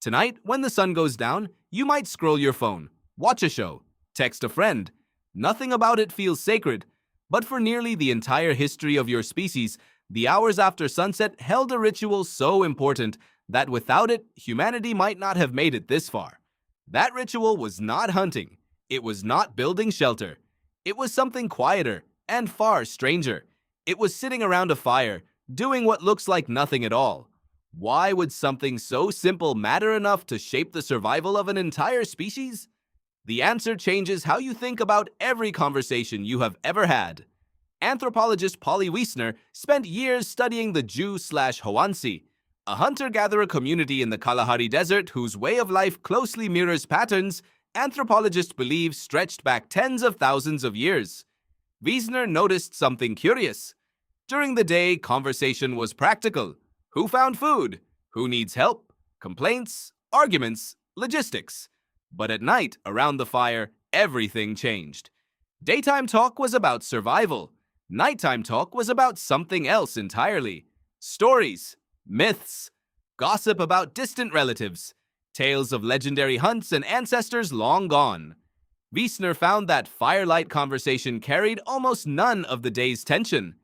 Tonight, when the sun goes down, you might scroll your phone, watch a show, text a friend. Nothing about it feels sacred, but for nearly the entire history of your species, the hours after sunset held a ritual so important that without it, humanity might not have made it this far. That ritual was not hunting. It was not building shelter. It was something quieter and far stranger. It was sitting around a fire, doing what looks like nothing at all. Why would something so simple matter enough to shape the survival of an entire species? The answer changes how you think about every conversation you have ever had. Anthropologist Polly Wiesner spent years studying the Jew/Hoansi, a hunter-gatherer community in the Kalahari Desert whose way of life closely mirrors patterns anthropologists believe stretched back tens of thousands of years. Wiesner noticed something curious. During the day, conversation was practical. Who found food? Who needs help? Complaints? Arguments? Logistics? But at night, around the fire, everything changed. Daytime talk was about survival. Nighttime talk was about something else entirely. Stories, myths, gossip about distant relatives, tales of legendary hunts and ancestors long gone. Wiesner found that firelight conversation carried almost none of the day's tension.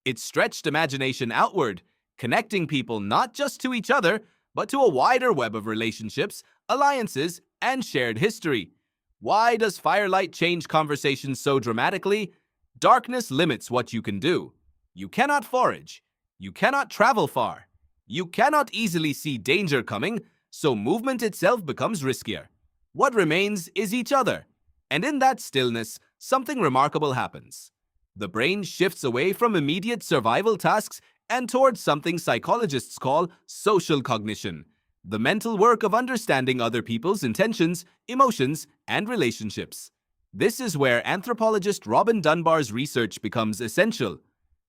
It stretched imagination outward, connecting people not just to each other, but to a wider web of relationships, alliances, and shared history. Why does firelight change conversations so dramatically? Darkness limits what you can do. You cannot forage. You cannot travel far. You cannot easily see danger coming, so movement itself becomes riskier. What remains is each other. And in that stillness, something remarkable happens. The brain shifts away from immediate survival tasks and towards something psychologists call social cognition, the mental work of understanding other people's intentions, emotions, and relationships. This is where anthropologist Robin Dunbar's research becomes essential.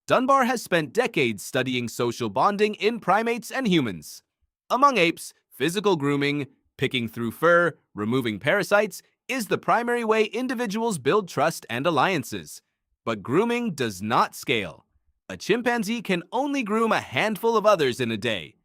Dunbar has spent decades studying social bonding in primates and humans. Among apes, physical grooming, picking through fur, removing parasites, is the primary way individuals build trust and alliances. But grooming does not scale. A chimpanzee can only groom a handful of others in a day.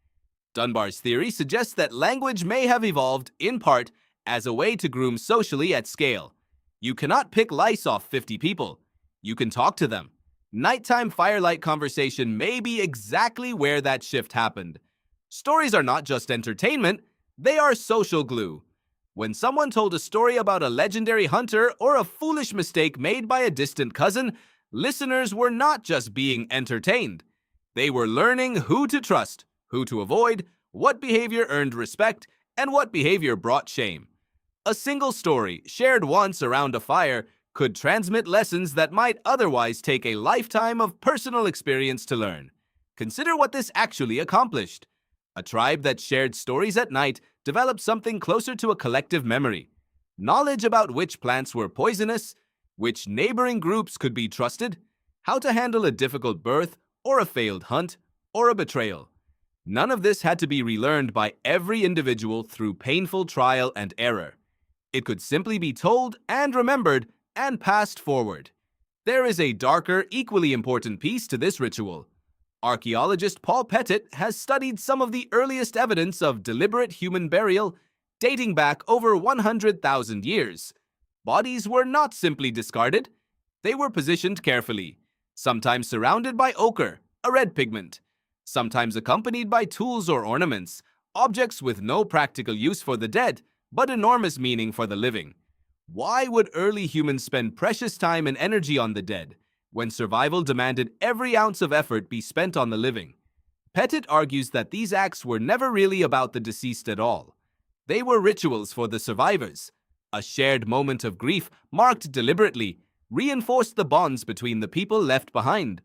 Dunbar's theory suggests that language may have evolved, in part, as a way to groom socially at scale. You cannot pick lice off 50 people. You can talk to them. Nighttime firelight conversation may be exactly where that shift happened. Stories are not just entertainment, they are social glue. When someone told a story about a legendary hunter or a foolish mistake made by a distant cousin, listeners were not just being entertained. They were learning who to trust, who to avoid, what behavior earned respect, and what behavior brought shame. A single story, shared once around a fire, could transmit lessons that might otherwise take a lifetime of personal experience to learn. Consider what this actually accomplished. A tribe that shared stories at night developed something closer to a collective memory. Knowledge about which plants were poisonous, which neighboring groups could be trusted, how to handle a difficult birth, or a failed hunt, or a betrayal. None of this had to be relearned by every individual through painful trial and error. It could simply be told and remembered and passed forward. There is a darker, equally important piece to this ritual. Archaeologist Paul Pettit has studied some of the earliest evidence of deliberate human burial dating back over 100,000 years. Bodies were not simply discarded. They were positioned carefully, sometimes surrounded by ochre, a red pigment, sometimes accompanied by tools or ornaments, objects with no practical use for the dead, but enormous meaning for the living. Why would early humans spend precious time and energy on the dead, when survival demanded every ounce of effort be spent on the living? Pettit argues that these acts were never really about the deceased at all. They were rituals for the survivors. A shared moment of grief, marked deliberately, reinforced the bonds between the people left behind.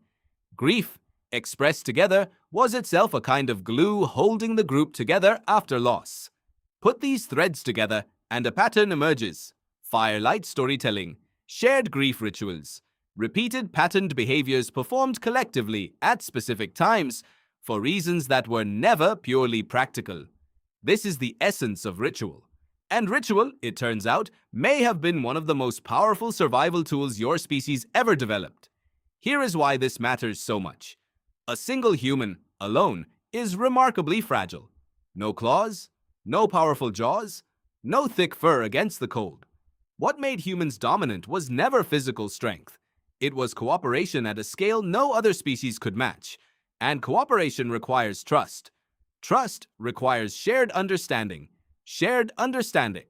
Grief, expressed together, was itself a kind of glue holding the group together after loss. Put these threads together, and a pattern emerges. Firelight storytelling, shared grief rituals, repeated patterned behaviors performed collectively at specific times for reasons that were never purely practical. This is the essence of ritual. And ritual, it turns out, may have been one of the most powerful survival tools your species ever developed. Here is why this matters so much. A single human, alone, is remarkably fragile. No claws, No powerful jaws, no thick fur against the cold. What made humans dominant was never physical strength. It was cooperation at a scale no other species could match. And cooperation requires trust. Trust requires shared understanding. Shared understanding